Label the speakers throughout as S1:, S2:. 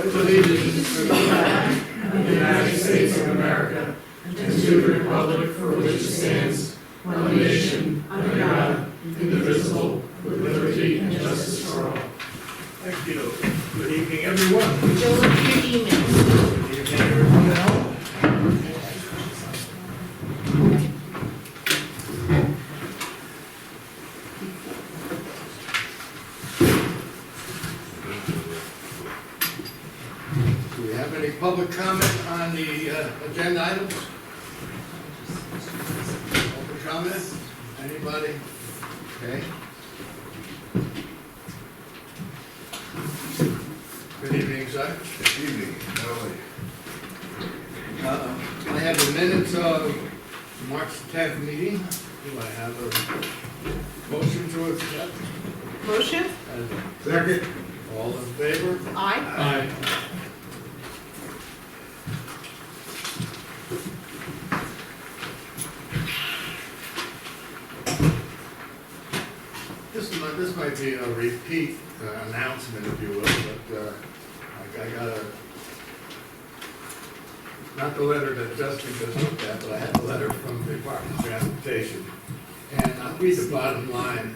S1: pledge allegiance to the flag of the United States of America and to the republic for which it stands, one nation, under God, indivisible, with liberty and justice for all. Thank you. Good evening, everyone.
S2: Joe, look at your emails.
S1: Good evening, everyone at home. Do we have any public comment on the agenda items? Public comment? Anybody? Okay. Good evening, sir.
S3: Good evening, how are you?
S1: I have the minutes of March 10th meeting. Do I have a motion to accept?
S2: Motion?
S3: Second.
S1: All in favor?
S2: Aye.
S1: This might be a repeat announcement, if you will, but I got a, not the letter that Justin just looked at, but I had a letter from the Department of Transportation. And I'll read the bottom line,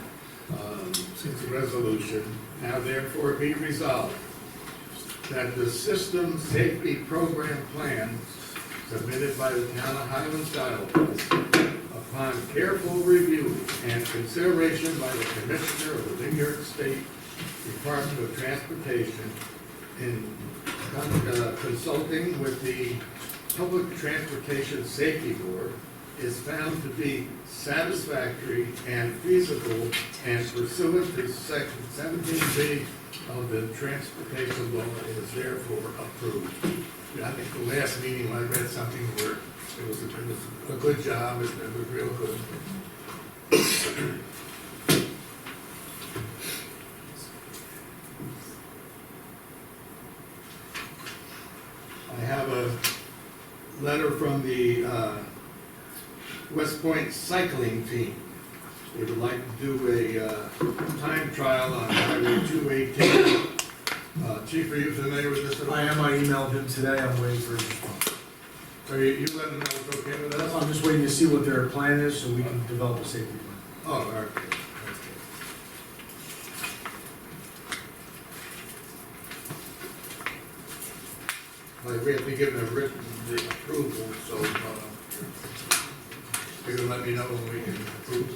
S1: since the resolution. Now therefore be resolved that the System Safety Program Plan submitted by the town of Highlands, Iowa, upon careful review and consideration by the Commissioner of the New York State Department of Transportation in consulting with the Public Transportation Safety Board, is found to be satisfactory and feasible and pursuant to section 17B of the transportation law is therefore approved. I think the last meeting I read something where it was a good job, it was real good. I have a letter from the West Point cycling team. They would like to do a time trial on Highway 218. Chief, are you familiar with this at all?
S4: I am. I emailed him today. I'm waiting for his response.
S1: So you let them know it's okay with us?
S4: I'm just waiting to see what their plan is so we can develop a safety plan.
S1: Oh, all right. Like, we have to give them a written approval, so, they're gonna let me know when we can approve.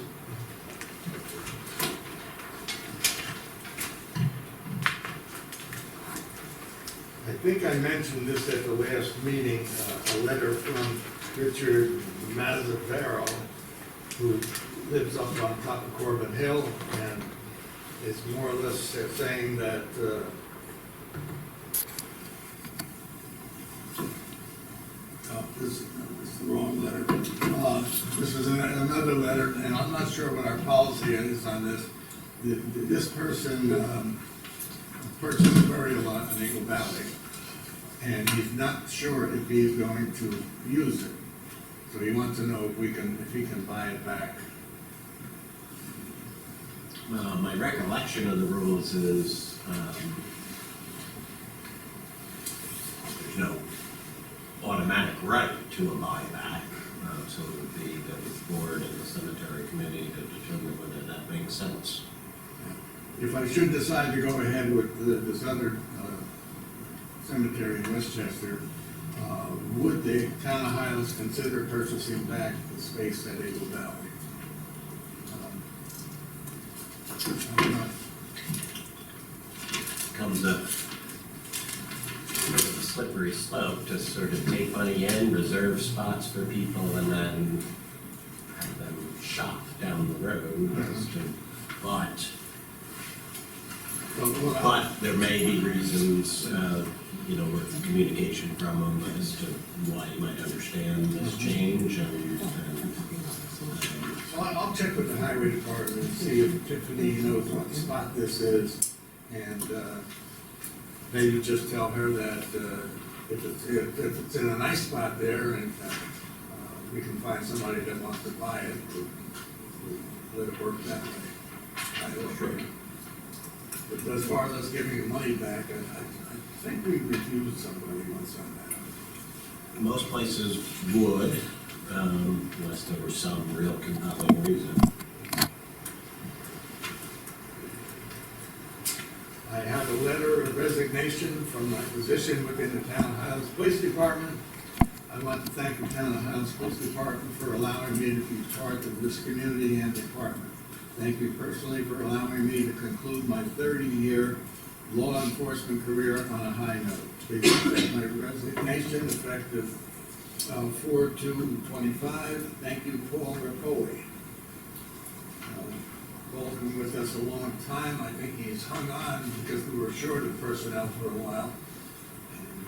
S1: I think I mentioned this at the last meeting, a letter from Richard Mazzavero, who lives up on top of Corbin Hill, and it's more or less saying that, this is the wrong letter. This is another letter, and I'm not sure what our policy is on this. This person purchased a burial lot in Eagle Valley, and he's not sure if he's going to use it. So he wants to know if he can buy it back.
S5: My recollection of the rules is there's no automatic right to a buyback, so it would be the board and the cemetery committee to determine whether that makes sense.
S1: If I should decide to go ahead with this other cemetery in Westchester, would the town of Highlands consider purchasing back the space at Eagle Valley? I don't know.
S5: Comes up with a slippery slope to sort of take money in, reserve spots for people, and then have them shop down the road as to, but there may be reasons, with communication from them as to why you might understand this change and
S1: Well, I'll check with the highway department and see if Tiffany knows what spot this is, and maybe just tell her that if it's in a nice spot there, and we can find somebody that wants to buy it, let it work that way. I don't know. But as far as us giving you money back, I think we refused somebody once on that.
S5: Most places would, unless there was some real compelling reason.
S1: I have a letter of resignation from my position within the Town of Highlands Police Department. I want to thank the Town of Highlands Police Department for allowing me to be part of this community and department. Thank you personally for allowing me to conclude my 30-year law enforcement career on a high note. Please accept my resignation effective 4/2/25. Thank you, Paul Rapoli. Paul's been with us a long time. I think he's hung on because we were short of personnel for a while. And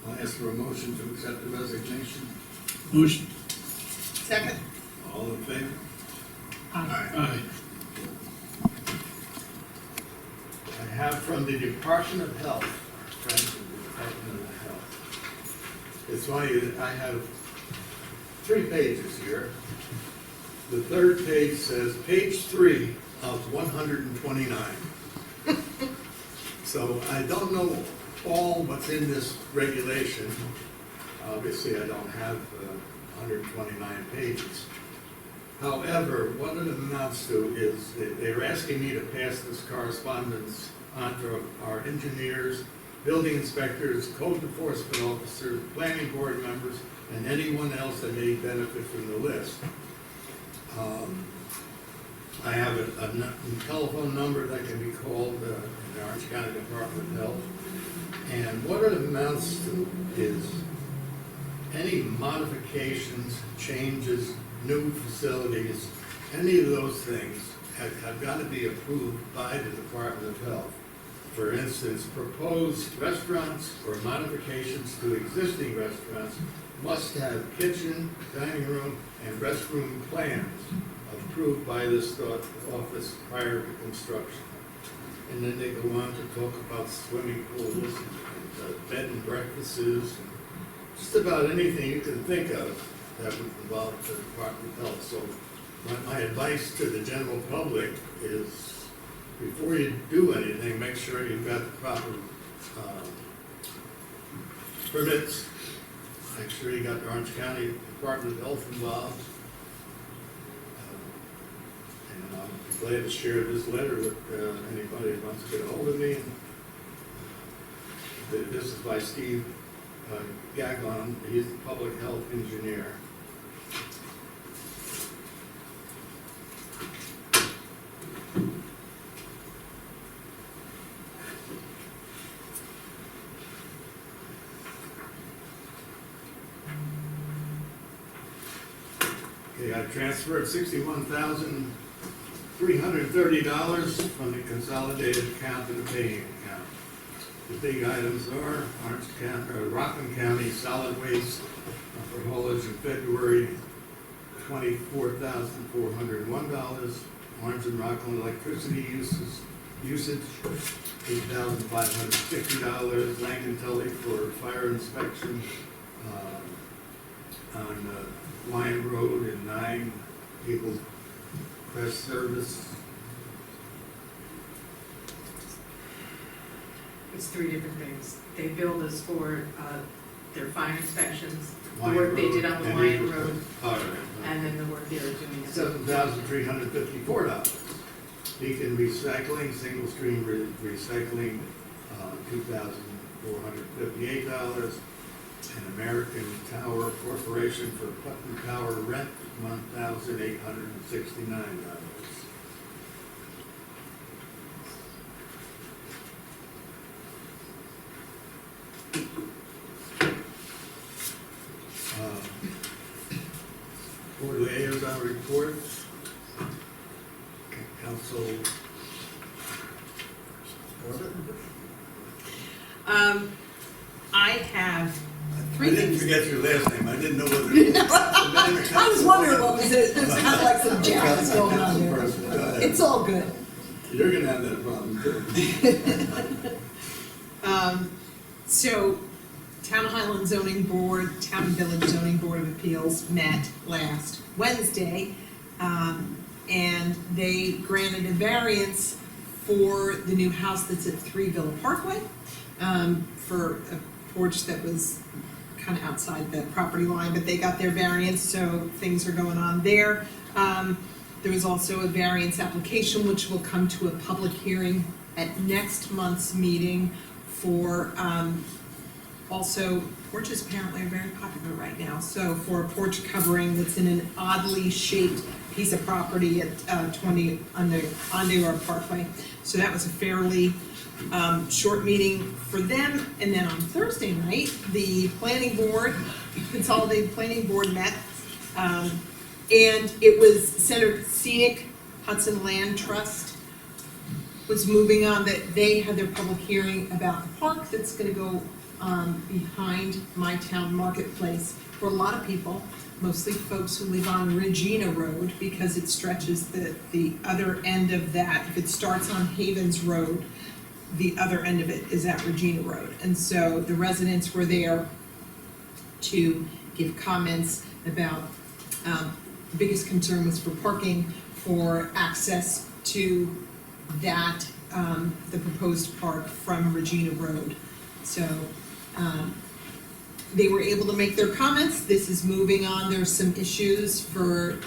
S1: I'll ask for a motion to accept the resignation.
S4: Motion.
S2: Second.
S1: All in favor?
S4: Aye.
S1: I have from the Department of Health, friends of the Department of Health. It's funny that I have 3 pages here. The third page says, page 3 of 129. So I don't know all what's in this regulation. Obviously, I don't have 129 pages. However, what it amounts to is they're asking me to pass this correspondence on to our engineers, building inspectors, code enforcement officers, planning board members, and anyone else that may benefit from the list. I have a telephone number that can be called in the Orange County Department of Health. And what it amounts to is any modifications, changes, new facilities, any of those things have got to be approved by the Department of Health. For instance, proposed restaurants or modifications to existing restaurants must have kitchen, dining room, and restroom plans approved by this office prior to construction. And then they go on to talk about swimming pools, and bed and breakfasts, and just about anything you can think of that would involve the Department of Health. So my advice to the general public is, before you do anything, make sure you've got the proper permits. Make sure you got the Orange County Department of Health involved. And I'll be glad to share this letter with anybody who wants to get a hold of me. This is by Steve Gagon. He's the public health engineer. Okay, I transferred $61,330 from the consolidated account to the paying account. The big items are Orange County, Rockland County solid waste for haulage in February, $24,401. Orange and Rockland electricity usage, $8,550. Langton Tully for fire inspection on Lion Road and 9 Eagle Crest Service.
S2: It's 3 different things. They billed us for their fire inspections, the
S1: Lion
S2: work they
S1: Road
S2: did on the
S1: and
S2: Lion
S1: Eagle
S2: Road,
S1: Crest. All right.
S2: and then the work they were doing.
S1: $7,354. Beacon Recycling, single stream recycling, $2,458. And American Tower Corporation for Putnam Tower rent, $1,869. Board liaison reports. Council.
S2: I have
S1: I
S2: 3
S1: didn't
S2: things.
S1: forget your last name, I didn't know whether.
S6: I was wondering what was it, there's kind of like some jazz going on here. It's all good.
S1: You're gonna have that problem too.
S6: So, Town of Highlands Zoning Board, Town and Village Zoning Board of Appeals met last Wednesday, and they granted a variance for the new house that's at 3 Villa Parkway, for a porch that was kind of outside the property line, but they got their variance, so things are going on there. There was also a variance application, which will come to a public hearing at next month's meeting for, also, porches apparently are very popular right now, so for a porch covering that's in an oddly shaped piece of property at 20 Ondear Parkway. So that was a fairly short meeting for them. And then on Thursday night, the planning board, Consolidated Planning Board met, and it was centered, Scenic Hudson Land Trust was moving on, that they had their public hearing about the park that's gonna go behind my town marketplace. For a lot of people, mostly folks who live on Regina Road, because it stretches the other end of that. If it starts on Havens Road, the other end of it is at Regina Road. And so the residents were there to give comments about, the biggest concern was for parking, for access to that, the proposed park from Regina Road. So, they were able to make their comments. This is moving on. There's some issues for,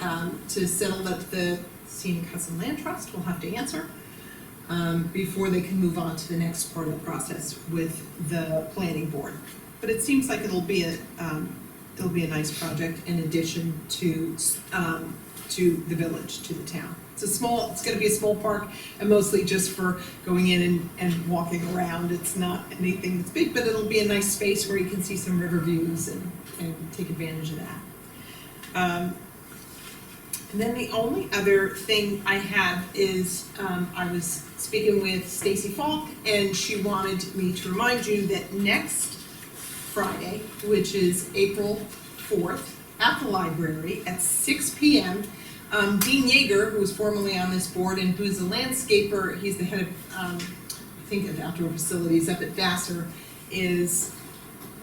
S6: to settle that the Scenic Hudson Land Trust will have to answer, before they can move on to the next part of the process with the planning board. But it seems like it'll be a nice project in addition to the village, to the town. It's gonna be a small park, and mostly just for going in and walking around. It's not anything that's big, but it'll be a nice space where you can see some river views and take advantage of that. And then the only other thing I have is, I was speaking with Stacy Falk, and she wanted me to remind you that next Friday, which is April 4th, at the library at 6 p.m., Dean Yeager, who was formerly on this board and who's a landscaper, he's the head of, I think, of outdoor facilities up at Vassar, is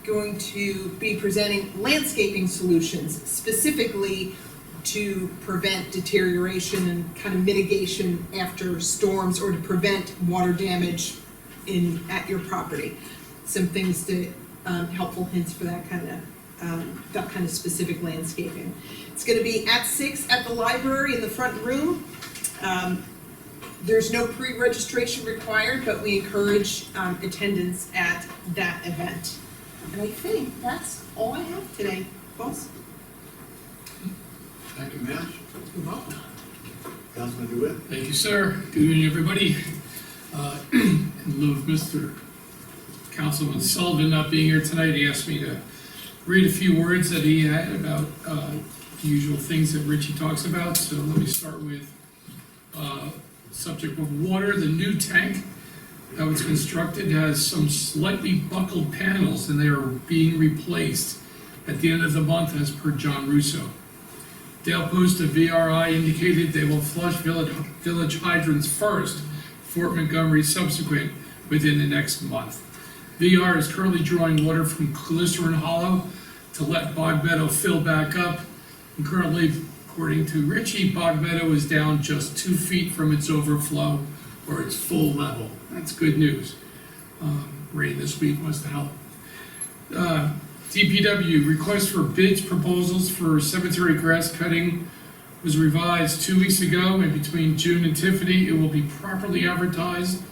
S6: going to be presenting landscaping solutions specifically to prevent deterioration and kind of mitigation after storms, or to prevent water damage at your property. Some things to, helpful hints for that kind of specific landscaping. It's gonna be at 6 at the library in the front room. There's no pre-registration required, but we encourage attendance at that event. And I think that's all I have today, boss.
S1: Thank you, Matt.
S6: You're welcome.
S1: Councilman DeWitt?
S7: Thank you, sir. Good evening, everybody. In lieu of Mr. Councilman Sullivan not being here tonight, he asked me to read a few words that he had about the usual things that Richie talks about. So let me start with subject of water. The new tank that was constructed has some slightly buckled panels, and they are being replaced at the end of the month, as per John Russo. Dale Post of VRI indicated they will flush village hydrants first, Fort Montgomery subsequent, within the next month. VR is currently drawing water from Glycerin Hollow to let Bog Meadow fill back up. And currently, according to Richie, Bog Meadow is down just 2 feet from its overflow or its full level. That's good news. Rain this week must help. DPW request for bids proposals for cemetery grass cutting was revised 2 weeks ago, and between June and Tiffany, it will be properly advertised,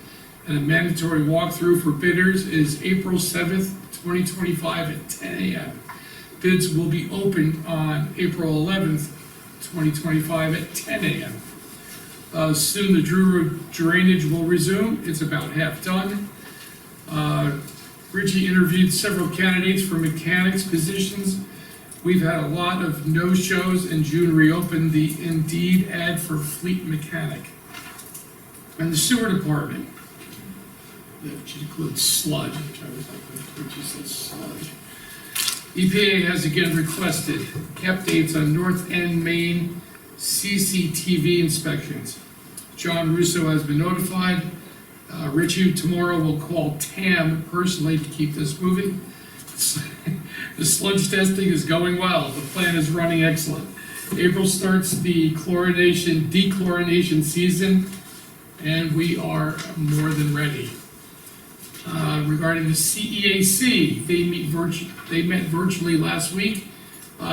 S7: and a mandatory walkthrough for bidders is April 7th, 2025 at 10 a.m. Bids will be opened on April 11th, 2025 at 10 a.m. Soon the Drew Road drainage will resume. It's about half done. Richie interviewed several candidates for mechanics positions. We've had a lot of no-shows, and June reopened the Indeed ad for fleet mechanic. And the sewer department, which includes sludge, which I was like, Richie said sludge. EPA has again requested kept dates on North End Main CCTV inspections. John Russo has been notified. Richie tomorrow will call Tam personally to keep this moving. The sludge testing is going well. The plant is running excellent. April starts the chlorination, dechlorination season, and we are more than ready. Regarding the CEAC, they met virtually last week.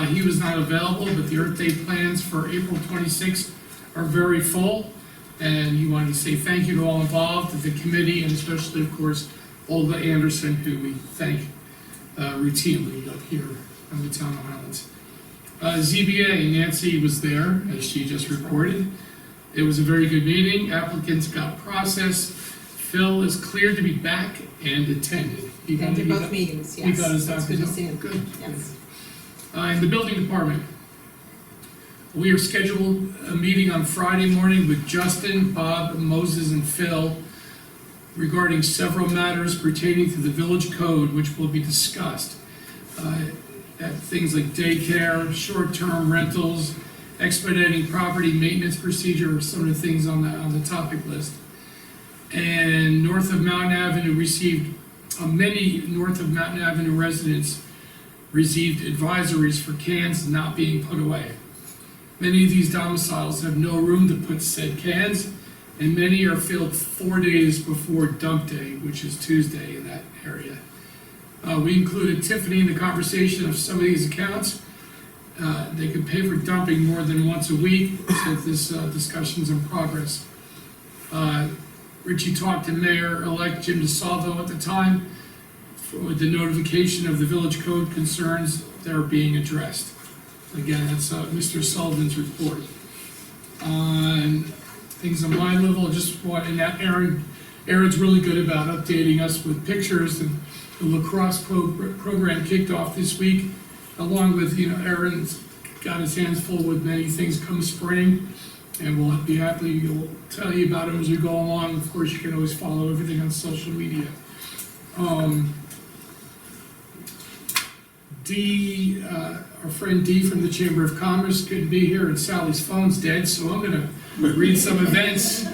S7: He was not available, but the Earth Day plans for April 26th are very full. And he wanted to say thank you to all involved, to the committee, and especially, of course, Olga Anderson, who we thank routinely up here in the town of Highlands. ZBA, Nancy was there, as she just reported. It was a very good meeting. Applicants got processed. Phil is cleared to be back and attended. He got-
S6: And to
S7: he
S6: both
S7: got-
S6: meetings, yes.
S7: He got his
S6: That's
S7: doctor's
S6: good to
S7: note.
S6: see him.
S7: Good.
S6: Yes.
S7: In the building department, we are scheduled a meeting on Friday morning with Justin, Bob, Moses, and Phil regarding several matters pertaining to the village code, which will be discussed. Things like daycare, short-term rentals, expediting property maintenance procedure are some of the things on the topic list. And north of Mountain Avenue many north of Mountain Avenue residents received advisories for cans not being put away. Many of these domiciles have no room to put said cans, and many are filled 4 days before dump day, which is Tuesday in that area. We included Tiffany in the conversation of some of these accounts. They could pay for dumping more than once a week, so this discussion's in progress. Richie talked to Mayor-elect Jim DeSalvo at the time for the notification of the village code concerns that are being addressed. Again, that's Mr. Sullivan's report. On things on my level, just want, and that Aaron's really good about updating us with pictures, and the lacrosse program kicked off this week, along with, Aaron's got his hands full with many things come spring, and we'll be happy, we'll tell you about them as we go along. Of course, you can always follow everything on social media. Dee, our friend Dee from the Chamber of Commerce couldn't be here, and Sally's phone's dead, so I'm gonna read some events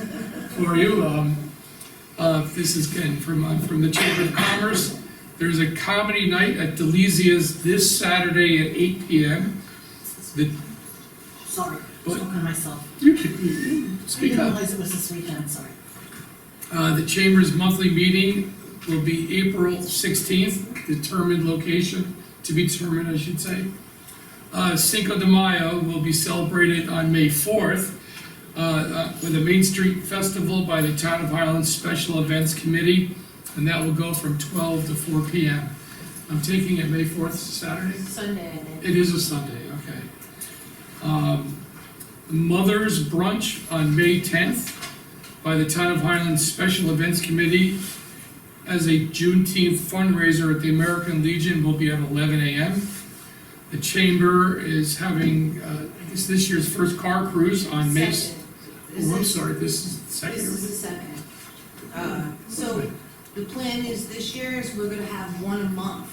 S7: for you. This is again from the Chamber of Commerce. There's a comedy night at Delisia's this Saturday at 8 p.m.
S8: Sorry,
S7: What?
S8: spoke on myself.
S7: You can
S8: I
S7: speak
S8: didn't
S7: up.
S8: realize it was this weekend, sorry.
S7: The Chamber's monthly meeting will be April 16th, determined location, to be determined, I should say. Cinco de Mayo will be celebrated on May 4th with a Main Street Festival by the Town of Highlands Special Events Committee, and that will go from 12 to 4 p.m. I'm taking it May 4th, Saturday?
S8: Sunday, I think.
S7: It is a Sunday, okay. Mother's Brunch on May 10th by the Town of Highlands Special Events Committee as a Juneteenth fundraiser at the American Legion will be at 11 a.m. The Chamber is having, I guess, this year's first car cruise on May.
S8: Second.
S7: Oh, I'm sorry, this is the second.
S8: This is the second. So the plan is this year is we're gonna have one a month,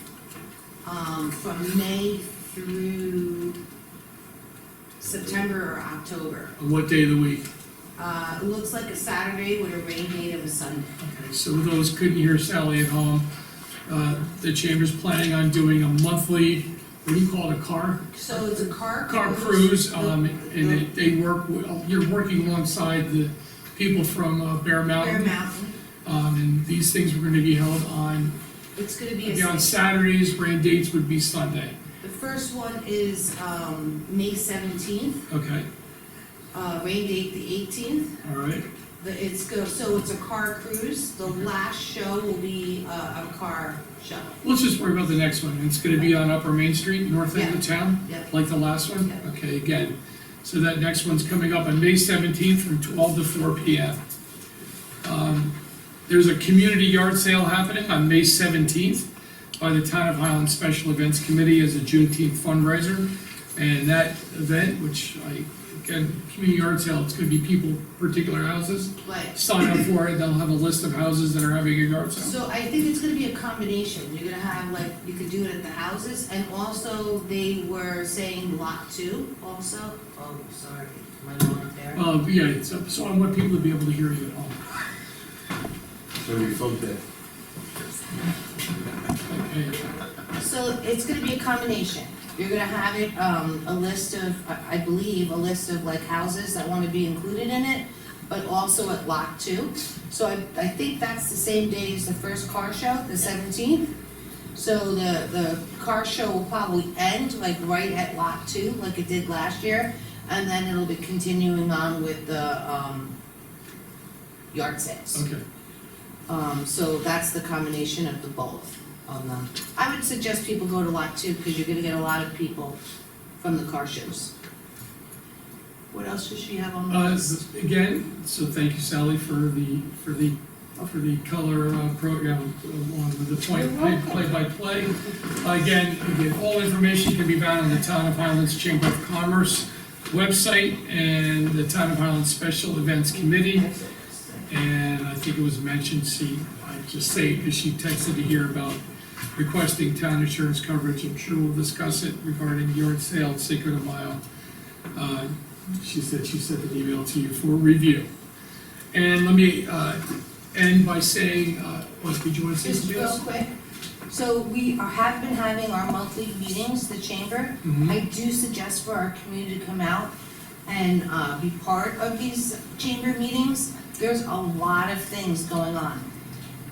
S8: from May through September or October.
S7: On what day of the week?
S8: It looks like a Saturday with a rain date of a Sunday.
S7: Okay, so with those couldn't hear Sally at home, the Chamber's planning on doing a monthly, what do you call it, a car
S8: So it's a car
S7: cruise,
S8: The-
S7: and they work, you're working alongside the people from Bear
S8: Bear
S7: Mountain.
S8: Mountain.
S7: And these things were gonna be held on,
S8: It's gonna be
S7: it'd be on
S8: a,
S7: Saturdays, rain dates would be Sunday,
S8: the first one is, May 17th,
S7: okay,
S8: rain date the 18th.
S7: all right,
S8: So it's a car cruise. The last show will be a car show.
S7: let's just worry about the next one, it's gonna be on Upper Main Street, north end of town,
S8: Yep.
S7: like the last one?
S8: Yeah.
S7: Okay, again, so that next one's coming up on May 17th from 12 to 4 p.m. There's a community yard sale happening on May 17th by the Town of Highlands Special Events Committee as a Juneteenth fundraiser. And that event, again, community yard sale, it's gonna be people, particular houses,
S8: Right.
S7: sign up for it, they'll have a list of houses that are having a yard sale.
S8: So I think it's gonna be a combination. You're gonna have, like, you could do it at the houses, and also they were saying lot 2 also. Oh, sorry, am I going up there?
S7: Yeah, so I want people to be able to hear you at home.
S3: So we vote that.
S7: Okay.
S8: So it's gonna be a combination. You're gonna have it, a list of, I believe, a list of like houses that wanna be included in it, but also at Lot 2. So I think that's the same day as the first car show, the 17th. So the car show will probably end like right at Lot 2, like it did last year, and then it'll be continuing on with the yard sales.
S7: Okay.
S8: So that's the combination of the both on them. I would suggest people go to Lot 2, because you're gonna get a lot of people from the car shows. What else does she have on the list?
S7: Again, so thank you, Sally, for the color program along with the play-by-play. Again, all information can be found on the Town of Highlands Chamber of Commerce website and the Town of Highlands Special Events Committee. And I think it was mentioned, I just say, because she texted to hear about requesting town insurance coverage. I'm sure we'll discuss it regarding yard sale at Cinco de Mayo. She said she sent an email to you for review. And let me end by saying, did you want to say
S8: Just
S7: something
S8: real
S7: else?
S8: quick, so we have been having our monthly meetings, the chamber.
S7: Mhm.
S8: I do suggest for our community to come out and be part of these chamber meetings. There's a lot of things going on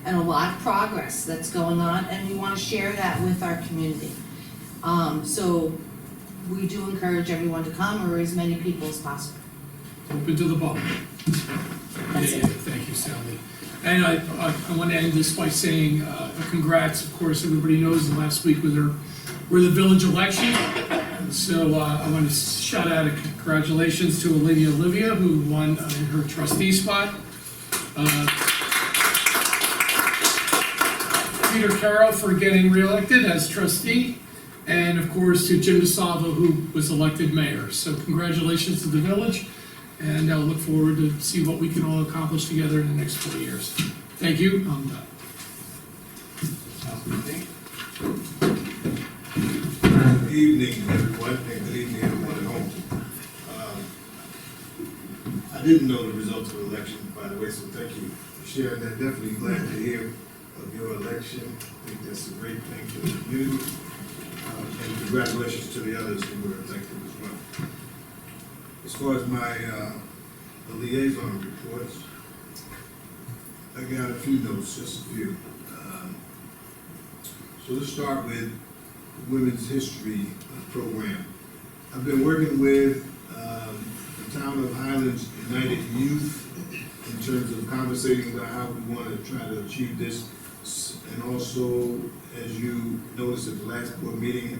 S8: and a lot of progress that's going on, and we want to share that with our community. So we do encourage everyone to come, or as many people as possible.
S7: Open to the public.
S8: That's it.
S7: Thank you, Sally. And I want to end this by saying congrats. Of course, everybody knows that last week were the village election. So I want to shout out a congratulations to Lady Olivia, who won in her trustee spot. Peter Carroll for getting reelected as trustee. And of course to Jim DeSalvo, who was elected mayor. So congratulations to the village. And I'll look forward to see what we can all accomplish together in the next 4 years. Thank you, I'm done.
S3: Good evening, everyone, and good evening, everyone at home. I didn't know the results of the election, by the way, so thank you for sharing that. Definitely glad to hear of your election. I think that's a great thing for the community. And congratulations to the others who were elected as well. As far as my the liaison reports, I got a few notes, just a few. So let's start with the Women's History Program. I've been working with the Town of Highlands United Youth in terms of conversating about how we want to try to achieve this. And also, as you noticed at the last board meeting,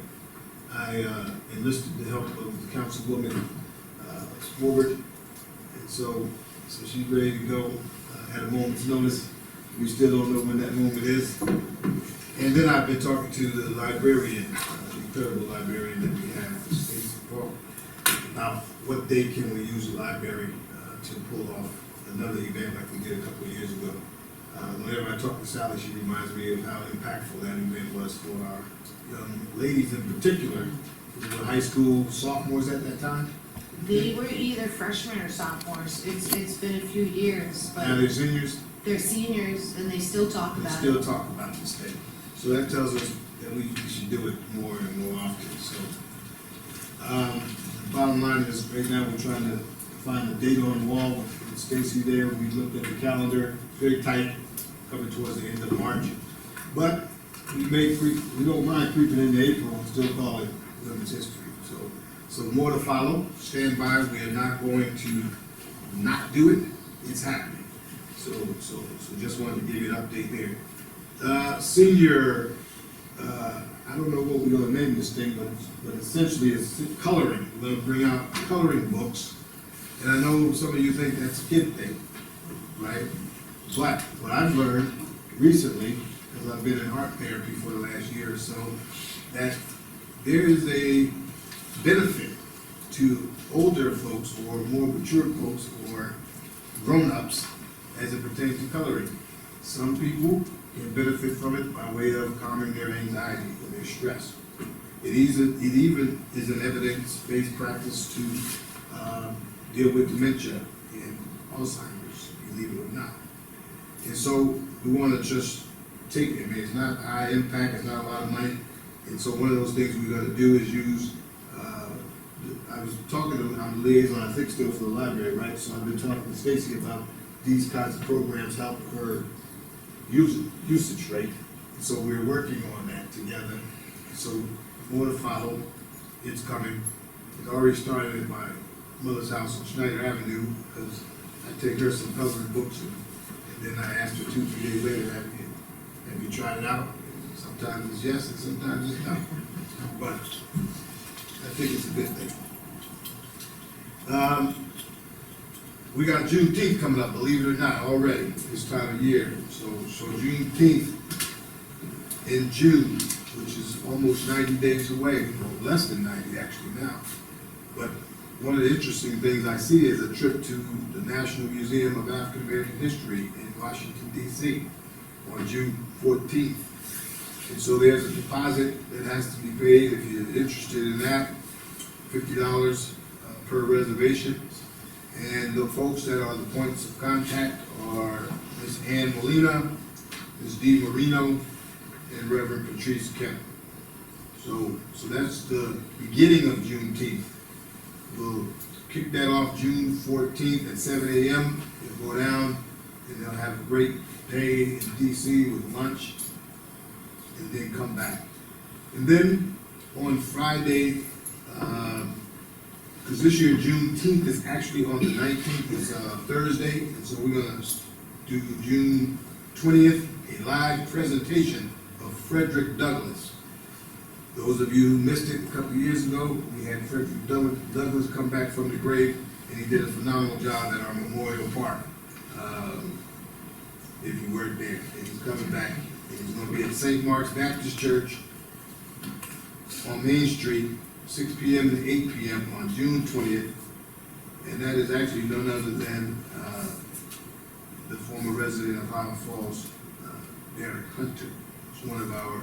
S3: I enlisted the help of the councilwoman Forward. And so she's ready to go at a moment's notice. We still don't know when that moment is. And then I've been talking to the librarian, the incredible librarian that we have, Stacey Paul, about what day can we use the library to pull off another event like we did a couple of years ago. Whenever I talk to Sally, she reminds me of how impactful that event was for our young ladies in particular, who were high school sophomores at that time.
S8: They were either freshmen or sophomores. It's been a few years,
S3: Now
S8: but
S3: they're seniors,
S8: they're seniors and they still talk
S3: they
S8: about
S3: still
S8: it.
S3: talk about this thing. So that tells us that we should do it more and more often, so. Bottom line is, right now, we're trying to find a date on the wall with Stacy there. We looked at the calendar, very tight, coming towards the end of March. But we don't mind creeping into April and still call it Women's History. So more to follow. Stand by. We are not going to not do it. It's happening. So just wanted to give you an update there. Senior, I don't know what we're gonna name this thing, but essentially it's coloring. We're gonna bring out coloring books. And I know some of you think that's a kid thing, right? But what I've learned recently, because I've been in art therapy for the last year or so, that there is a benefit to older folks or more mature folks or grown-ups as it pertains to coloring. Some people can benefit from it by way of calming their anxiety or their stress. It even is an evidence-based practice to deal with dementia and Alzheimer's, believe it or not. And so we want to just take it. I mean, it's not high impact, it's not a lot of money. And so one of those things we're going to do is use I was talking to, I'm the liaison, I think still for the library, right? So I've been talking to Stacy about these kinds of programs help her usage rate. So we're working on that together. So more to follow, it's coming. It's already started at my mother's house on Schneider Avenue, because I take her some coloring books, and then I asked her 2-3 days later, have you tried it out? Sometimes it's yes, and sometimes it's no. But I think it's a good thing. We got Juneteenth coming up, believe it or not, already, this time of year. So Juneteenth in June, which is almost 90 days away, or less than 90 actually now. But one of the interesting things I see is a trip to the National Museum of African American History in Washington, D.C. on June 14th. And so there's a deposit that has to be paid if you're interested in that, $50 per reservation. And the folks that are the points of contact are Ms. Ann Molina, Ms. Dee Marino, and Reverend Patrice Kemp. So that's the beginning of Juneteenth. We'll kick that off June 14th at 7 a.m. We'll go down and they'll have a great day in DC with lunch and then come back. And then on Friday, because this year Juneteenth is actually on the 19th, it's Thursday, and so we're gonna do June 20th, a live presentation of Frederick Douglass. Those of you who missed it a couple of years ago, we had Frederick Douglass come back from the grave, and he did a phenomenal job at our Memorial Park. If you weren't there, and he's coming back, and he's gonna be at St. Mark's Baptist Church on Main Street, 6 p.m. to 8 p.m. on June 20th, and that is actually none other than the former resident of Highland Falls, Derek Hunter. He's one of our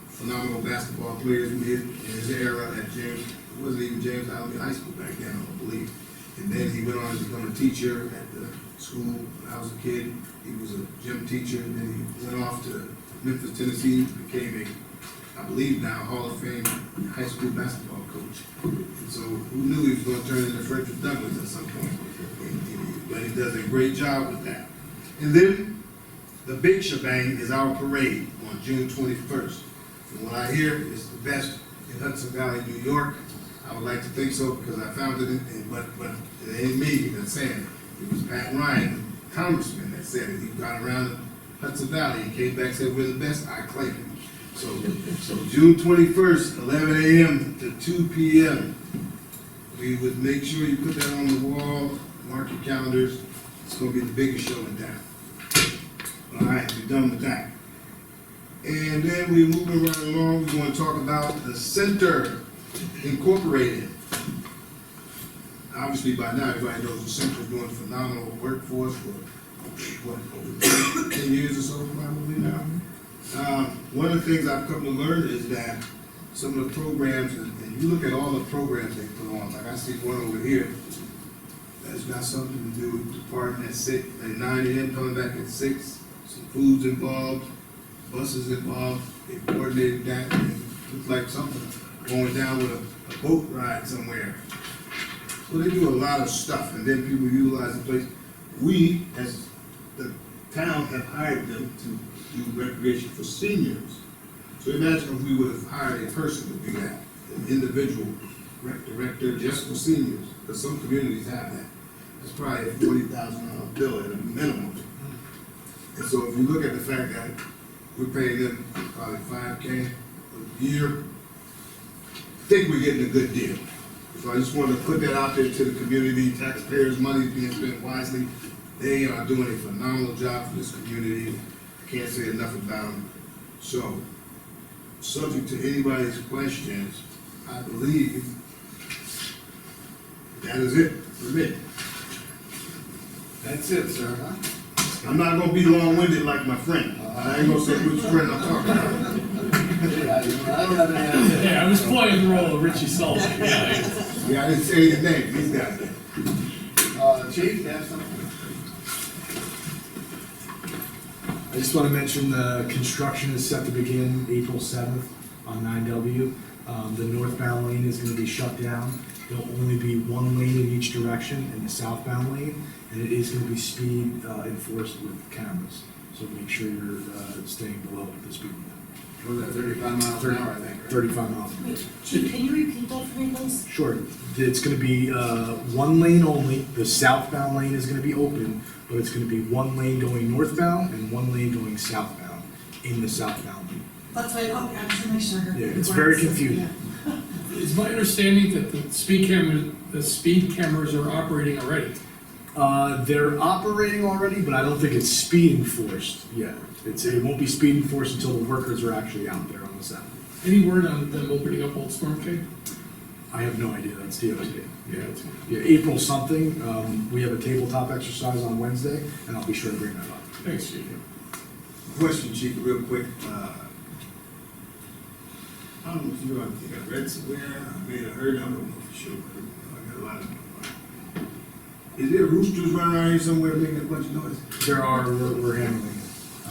S3: phenomenal basketball players we did in his era at James, it wasn't even James Allen High School back then, I don't believe. And then he went on to become a teacher at the school when I was a kid. He was a gym teacher, and then he went off to Memphis, Tennessee, became a, I believe now, Hall of Fame high school basketball coach. And so who knew he was going to turn into Frederick Douglass at some point? But he does a great job with that. And then the big shebang is our parade on June 21st. From what I hear, it's the best in Hudson Valley, New York. I would like to think so because I founded it, but it ain't me that's saying it. It was Pat Ryan, the congressman, that said it. He got around Hudson Valley and came back and said, we're the best. I claim it. So June 21st, 11 a.m. to 2 p.m. We would make sure you put that on the wall, mark your calendars. It's going to be the biggest show in town. All right, we're done with that. And then we're moving right along. We're going to talk about the Center Incorporated. Obviously, by now, everybody knows the Center is doing phenomenal work for us for, over 10 years or so, probably now. One of the things I've come to learn is that some of the programs, and you look at all the programs they put on, like I see one over here, that's got something to do with departing at 9 a.m., coming back at 6, some food's involved, buses involved, they coordinated that, and it looks like something going down with a boat ride somewhere. So they do a lot of stuff, and then people utilize the place. We, as the town, have hired them to do recreation for seniors. So imagine if we would have hired a person to do that, an individual rec director just for seniors, because some communities have that. That's probably a $40,000 bill at a minimum. And so if you look at the fact that we're paying them probably $5K a year, I think we're getting a good deal. So I just wanted to put that out there to the community. Taxpayers' money being spent wisely. They are doing a phenomenal job for this community. I can't say enough about them. So, subject to anybody's questions, I believe that is it for me.
S1: That's it, sir, huh?
S3: I'm not gonna be long-winded like my friend. I ain't gonna say which friend I'm talking about.
S1: I don't have any idea.
S9: Yeah, I was playing the role of Richie Sullivan, yeah.
S3: Yeah, I didn't say his name. He's got it.
S1: Chief, you have something?
S4: I just want to mention the construction is set to begin April 7th on 9W. The northbound lane is going to be shut down There'll only be one lane in each direction in the southbound lane, and it is gonna be speed enforced with cameras. So make sure you're staying below the speed limit.
S1: Was that 35 miles an hour, I think, right?
S4: 35 miles.
S8: Chief, can you repeat that for me, please?
S4: Sure, it's gonna be one lane only, the southbound lane is gonna be open, but it's gonna be one lane going northbound and one lane going southbound in the southbound lane.
S8: That's why, I just to make sure.
S4: Yeah, it's very confusing.
S7: It's my understanding that the speed cameras are operating already.
S4: They're operating already, but I don't think it's speed enforced yet. It won't be speed enforced until the workers are actually out there on the side.
S7: Any word on them opening up Old Storm Cave?
S4: I have no idea, that's DOT.
S7: Yeah,
S4: Yeah, April something, we have a tabletop exercise on Wednesday, and I'll be sure to bring that up.
S7: thanks, Chief.
S3: Question, Chief, real quick. I don't know if you, I think I read somewhere, I may have heard, I don't know for sure, but I got a lot of them. Is there roosters running around here somewhere making a bunch of noise?
S4: There are, we're handling it.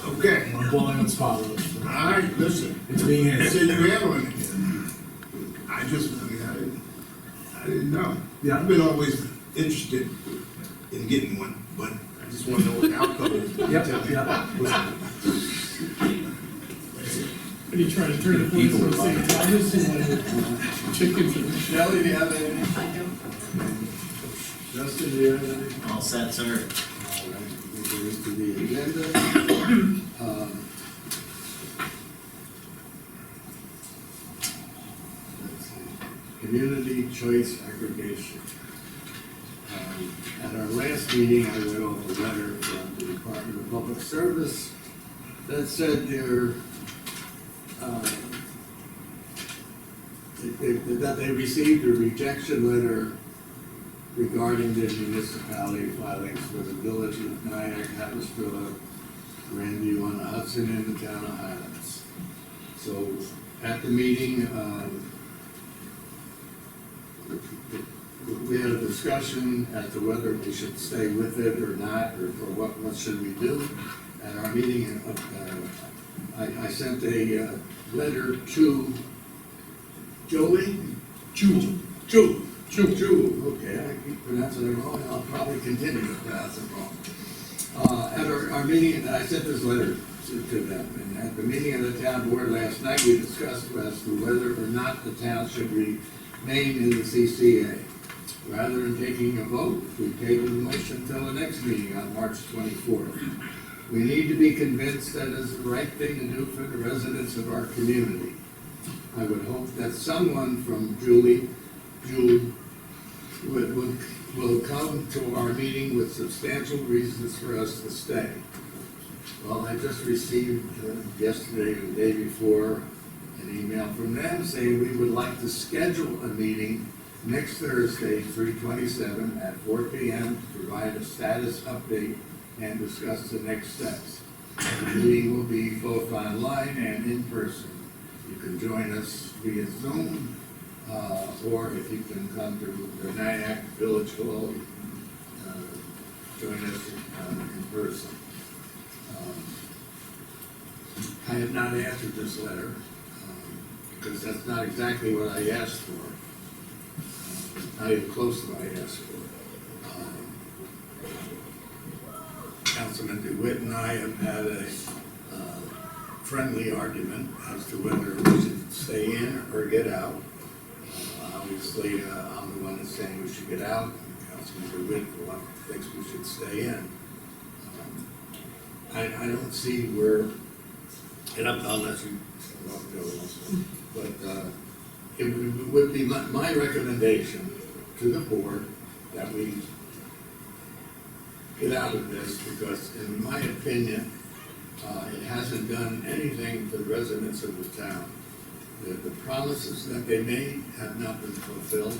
S3: Okay.
S4: I'm blowing on spot loads.
S3: All right, listen.
S4: It's being
S3: You
S4: handled.
S3: said you handling it. I didn't know.
S4: Yeah.
S3: I've been always interested in getting one, but I just want to know what the outcome is.
S4: Yep.
S7: What are you trying to turn the police on St. Thomas and like chickens and
S1: Shelley, do you have any?
S2: I don't.
S1: Justin, do you have any?
S5: All set, sir.
S1: All right, we go into the agenda. Let's see. Community choice aggregation. At our last meeting, I read off a letter from the Department of Public Service that said that they received a rejection letter regarding the municipality filings for the village of Nyack, Hatfield, Grandview on the Hudson in the town of Highlands. So at the meeting, we had a discussion as to whether we should stay with it or not, or what should we do. At our meeting, I sent a letter to Joey? Jewel, okay, I keep pronouncing it wrong, and I'll probably continue to pronounce it wrong. At our meeting, I sent this letter to them, and at the meeting of the town board last night, we discussed as to whether or not the town should remain in the CCA. Rather than taking a vote, we tabled the motion until the next meeting on March 24th. We need to be convinced that it's the right thing to do for the residents of our community. I would hope that someone from Jewel will come to our meeting with substantial reasons for us to stay. Well, I just received yesterday or the day before an email from them saying we would like to schedule a meeting next Thursday, 3/27 at 4 p.m. to provide a status update and discuss the next steps. The meeting will be both online and in person. You can join us via Zoom, or if you can come to the Nyack Village Hall, join us in person. I have not answered this letter, because that's not exactly what I asked for. Not even close to what I asked for. Councilman DeWitt and I have had a friendly argument as to whether we should stay in or get out. Obviously, I'm the one that's saying we should get out, and Councilman DeWitt thinks we should stay in. I don't see where, and I'll let you go also, but it would be my recommendation to the board that we get out of this, because in my opinion, it hasn't done anything for the residents of the town. The promises that they made have not been fulfilled.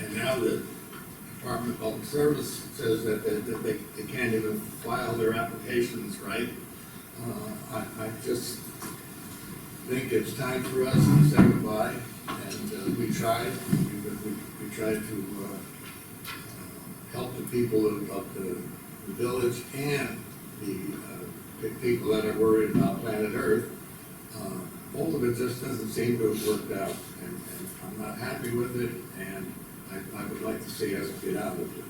S1: And now the Department of Public Service says that they can't even file their applications right. I just think it's time for us to say goodbye, and we tried to help the people of the village and the people that are worried about planet Earth. all of it just doesn't seem to have worked out, and I'm not happy with it, and I would like to see us get out of it.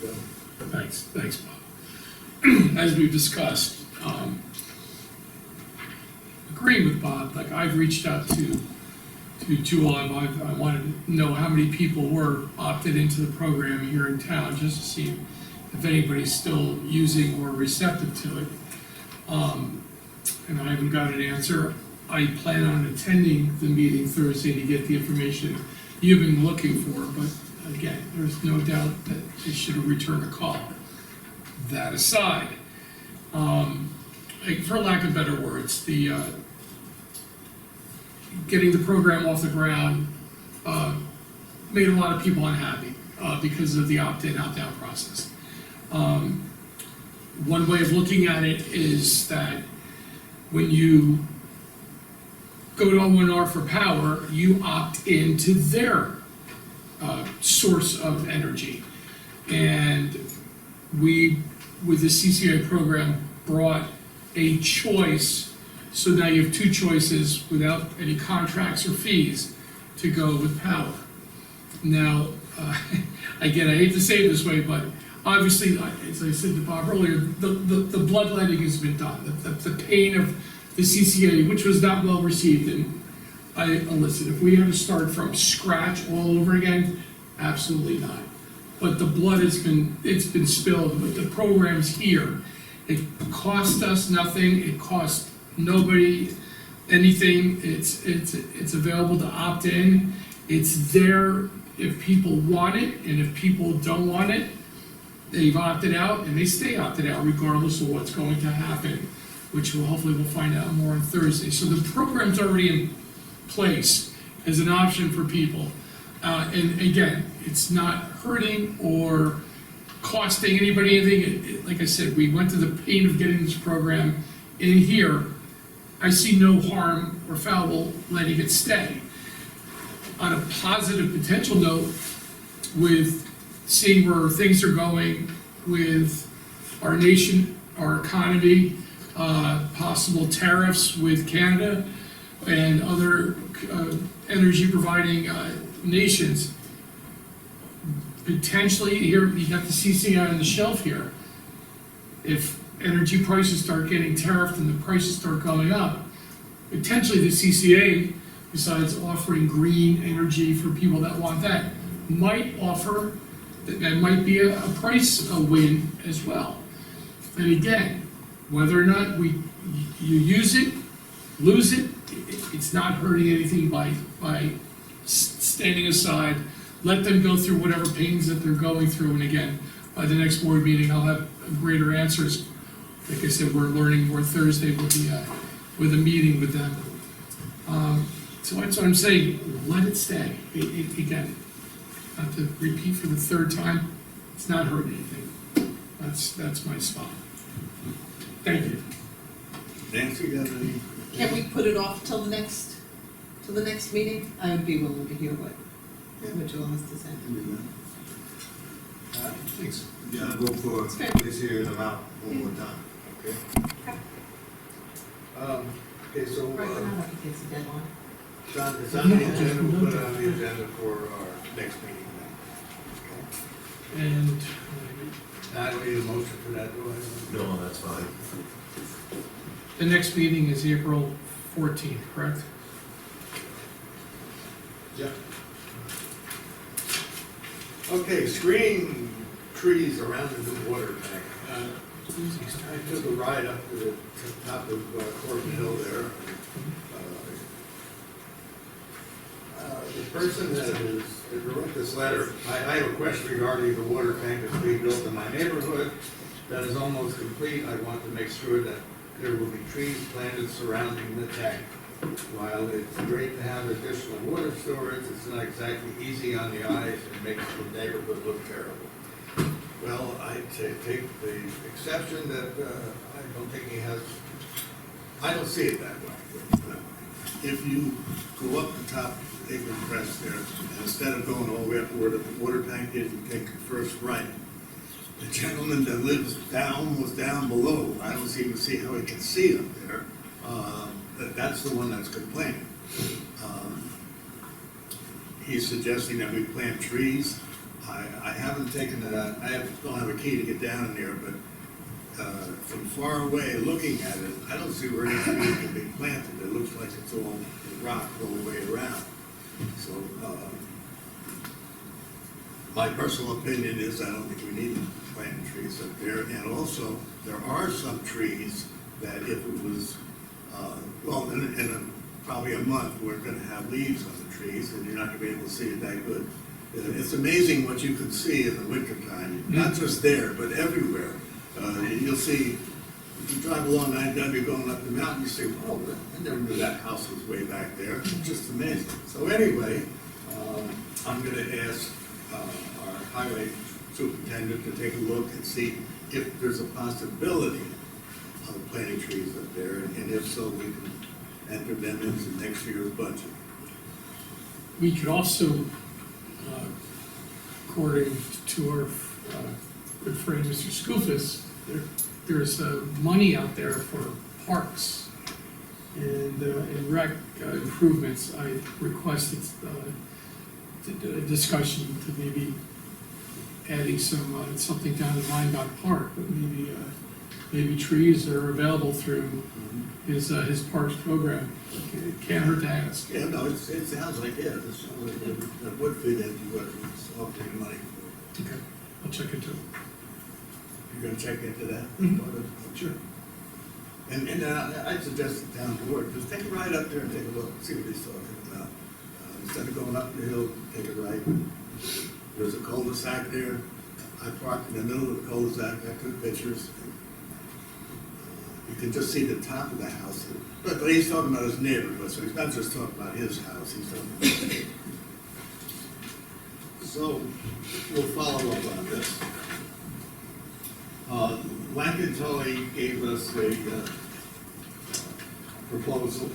S1: So,
S7: Thanks, Bob. As we've discussed, agree with Bob, like I've reached out to July, I wanted to know how many people were opted into the program here in town, just to see if anybody's still using or receptive to it. And I haven't got an answer. I plan on attending the meeting Thursday to get the information you've been looking for, but again, there's no doubt that they should have returned a call. That aside, for lack of better words, the getting the program off the ground made a lot of people unhappy because of the opt-in, opt-out process. One way of looking at it is that when you go to O&R for power, you opt into their source of energy. And we, with the CCA program, brought a choice, so now you have two choices without any contracts or fees to go with power. Now, again, I hate to say it this way, but obviously, as I said to Bob earlier, the bloodletting has been done, the pain of the CCA, which was not well received, and listen, if we had to start from scratch all over again, absolutely not. But the blood it's been spilled, but the program's here. It cost us nothing, it cost nobody anything, it's available to opt in, it's there if people want it, and if people don't want it, they've opted out, and they stay opted out regardless of what's going to happen, which hopefully we'll find out more on Thursday. So the program's already in place as an option for people. And again, it's not hurting or costing anybody anything. Like I said, we went to the pain of getting this program in here. I see no harm or foul letting it stay. On a positive potential note, with seeing where things are going with our nation, our economy, possible tariffs with Canada and other energy providing nations. Potentially, here, you got the CCI on the shelf here. If energy prices start getting tariffed and the prices start going up, potentially the CCA, besides offering green energy for people that want that, might offer, that might be a price win as well. And again, whether or not you use it, lose it, it's not hurting anything by standing aside. Let them go through whatever pains that they're going through, and again, by the next board meeting, I'll have greater answers. Like I said, we're learning more Thursday with a meeting with them. So that's what I'm saying, let it stay. Again, not to repeat for the third time, it's not hurting anything. That's my spot. Thank you.
S1: Nancy, you have any?
S6: Can we put it off till the next meeting? I would be willing to hear what Joel has to say.
S1: Thanks.
S3: Yeah, I'll go for
S6: It's fair.
S3: this here and amount one more time.
S1: Okay. Okay, so,
S6: Right, now that it's a deadline.
S1: it's on the agenda, we'll put it on the agenda for our next meeting then.
S7: And
S1: I don't need a motion for that, do I?
S5: No, that's fine.
S7: the next meeting is April 14th, correct?
S1: Yeah. Okay, screening trees around the new water tank. I took a ride up to the top of Corbin Hill there. The person that wrote this letter, I have a question regarding the water tank that's being built in my neighborhood. That is almost complete. I want to make sure that there will be trees planted surrounding the tank. While it's great to have additional water storage, it's not exactly easy on the eyes and makes the neighborhood look terrible. Well, I take the exception that I don't think he has, I don't see it that way.
S10: If you go up the top of Acre Crest there, and instead of going all the way up where the water tank is, you take the first right. The gentleman that lives was down below. I don't even see how he can see up there. that's the one that's complaining. He's suggesting that we plant trees. I haven't taken it out, don't have a key to get down in there, but from far away, looking at it, I don't see where any trees can be planted. It looks like it's all rock all the way around. So, my personal opinion is I don't think we need to plant trees up there. And also, there are some trees that if it was, in probably a month, we're gonna have leaves on the trees, and you're not gonna be able to see it that good. It's amazing what you can see in the wintertime, not just there, but everywhere. You'll see, if you drive along 9W going up the mountain, you say, oh, I never knew that house was way back there. It's just amazing. So anyway, I'm gonna ask our highway superintendent to take a look and see if there's a possibility of planting trees up there, and if so, we can enter them into next year's budget.
S7: We could also, according to our good friend Mr. Skoufis, there's money out there for parks and rec improvements. I requested a discussion to maybe adding something down in Minebach Park, but maybe trees that are available through his parks program. It can't hurt to ask.
S10: Yeah, no, it sounds like, it sounds like it would fit into what it's offering money for.
S7: Okay, I'll check into it.
S10: You're gonna check into that?
S7: Sure.
S10: And I'd suggest the town board, just take a ride up there and take a look, see what he's talking about. Instead of going up the hill, take a right. There's a cul-de-sac there. I parked in the middle of the cul-de-sac, I took pictures. You can just see the top of the house. But he's talking about his neighborhood, so he's not just talking about his house, he's talking about his neighborhood. So, we'll follow up on this. Lankin Tully gave us a proposal.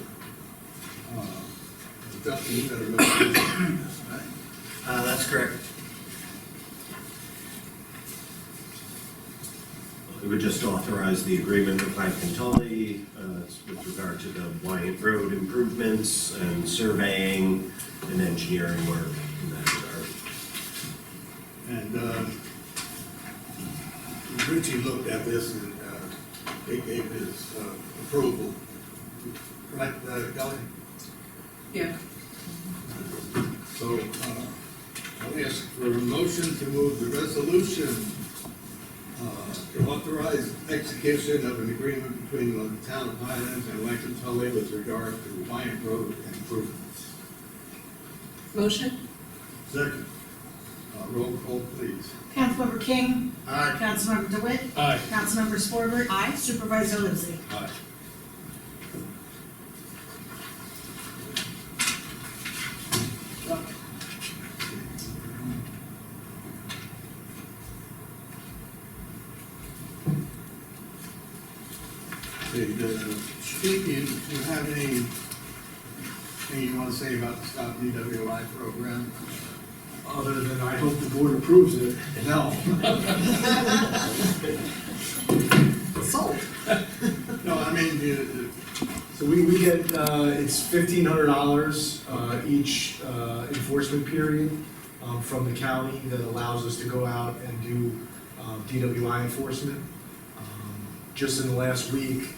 S10: Justin, you better remember this, right?
S5: That's correct. We would just authorize the agreement with Lankin Tully with regard to the Wyatt Road improvements and surveying and engineering work in that regard.
S10: And Richie looked at this and he gave his approval. Right, Kelly?
S2: Yeah.
S10: So I'll ask for a motion to move the resolution to authorize execution of an agreement between the town of Highlands and Lankin Tully with regard to Wyatt Road improvements.
S6: Motion?
S10: Second. Roll call, please.
S8: Councilmember King.
S10: Aye.
S8: Councilmember DeWitt.
S7: Aye.
S8: Councilmember Scorber.
S6: Aye.
S8: Supervisor Lindsay.
S10: Aye. Steve, do you have anything you want to say about the Stop DWI program?
S4: Other than I hope the board approves it, no.
S6: Sold.
S10: No, I mean,
S4: So we get, it's $1,500 each enforcement period from the county that allows us to go out and do DWI enforcement. Just in the last week,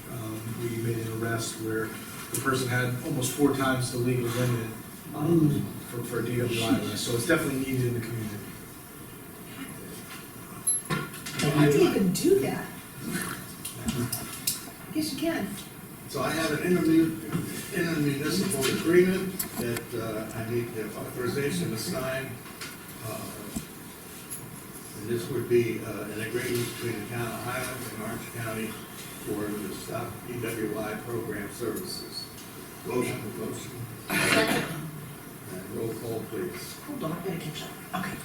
S4: we made an arrest where the person had almost 4 times the legal limit for DWI arrest, so it's definitely needed in the community.
S6: How do you even do that? I guess you can.
S10: so I have an intermunicipal agreement that I need the authorization to sign. And this would be an agreement between the town of Highlands and Orange County for the Stop DWI program services. Motion.
S6: Second.
S10: And roll call, please.
S8: Hold on, I'm gonna catch up. Okay.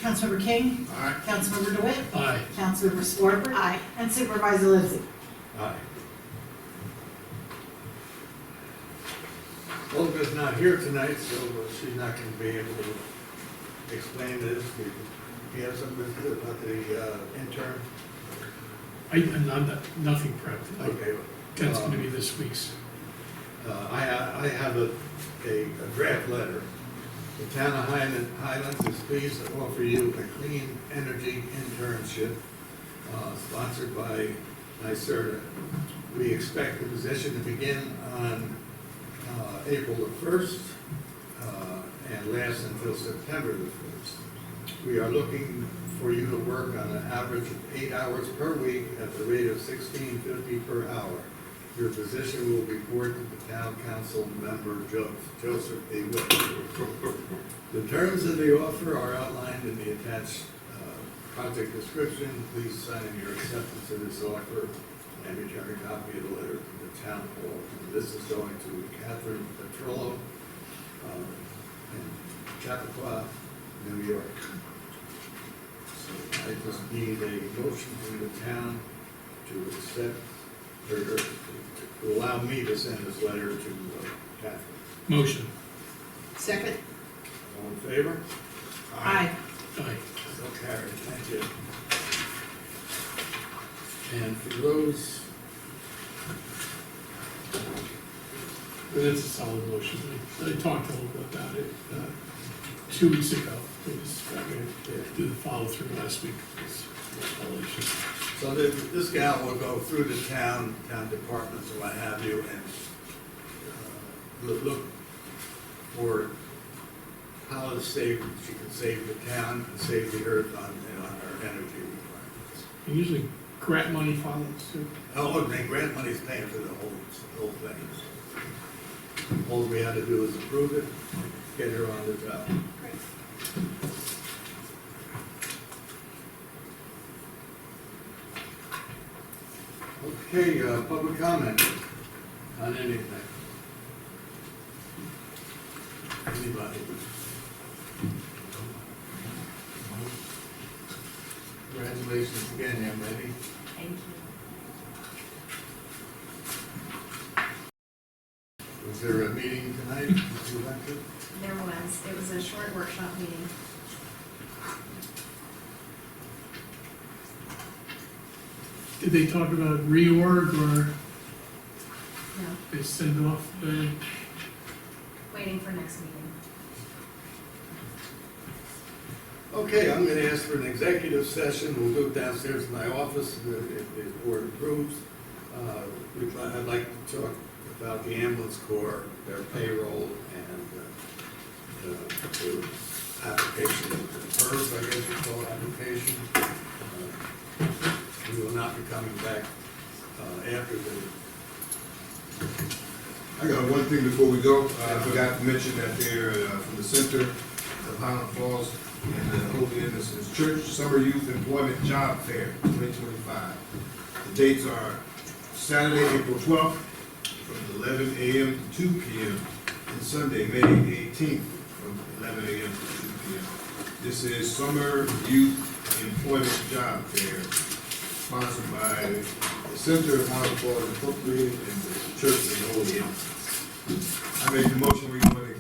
S8: Councilmember King.
S10: Aye.
S8: Councilmember DeWitt.
S7: Aye.
S8: Councilmember Scorber.
S6: Aye.
S8: And Supervisor Lindsay.
S10: Aye. Olga's not here tonight, so she's not going to be able to explain this. Do you have something to say about the intern?
S7: Nothing prepped.
S10: Okay.
S7: That's gonna be this week's.
S1: I have a draft letter. The town of Highlands is pleased to offer you a clean energy internship sponsored by NYSERDA. We expect the position to begin on April the 1st and last until September the 1st. We are looking for you to work on an average of 8 hours per week at the rate of $16.50 per hour. Your position will report to the town council member Joseph A. Whitman. The terms of the offer are outlined in the attached project description. Please sign your acceptance of this offer and return a copy of the letter to the town hall. And this is going to Catherine Petrollo in Chappaqua, New York. So I just need a motion from the town to accept, or to allow me to send this letter to Catherine.
S7: Motion.
S6: Second?
S1: All in favor?
S6: Aye.
S7: Aye.
S1: So carried, thank you. And for those,
S7: That's a solid motion. I talked a little bit about it 2 weeks ago. We just got to do the follow through last week.
S1: so this gal will go through the town departments and what have you, and look for how to save, she can save the town and save the earth on our energy requirements.
S7: And usually grant money follows too.
S1: Oh, and grant money's paying for the whole thing. All we had to do is approve it, get her on the job. Okay, public comment on anything. Anybody? Congratulations again, young lady.
S2: Thank you.
S1: Was there a meeting tonight that you went to?
S11: There was. It was a short workshop meeting.
S7: Did they talk about reorg or
S11: No,
S7: they send off the?
S11: waiting for next meeting.
S1: Okay, I'm gonna ask for an executive session. We'll go downstairs to my office if the board approves. I'd like to talk about the ambulance corps, their payroll, and the application, the PERS, I guess you call it, application. We will not be coming back after the,
S3: I got one thing before we go. I forgot to mention that they're from the Center of Highland Falls and the Holy Innocents Church Summer Youth Employment Job Fair 2025. The dates are Saturday, April 12th from 11 a.m. to 2 p.m. and Sunday, May 18th from 11 a.m. to 2 p.m. This is Summer Youth Employment Job Fair sponsored by the Center of Highland Falls Incorporated and the Church of the Holy Innocents. I make the motion we go into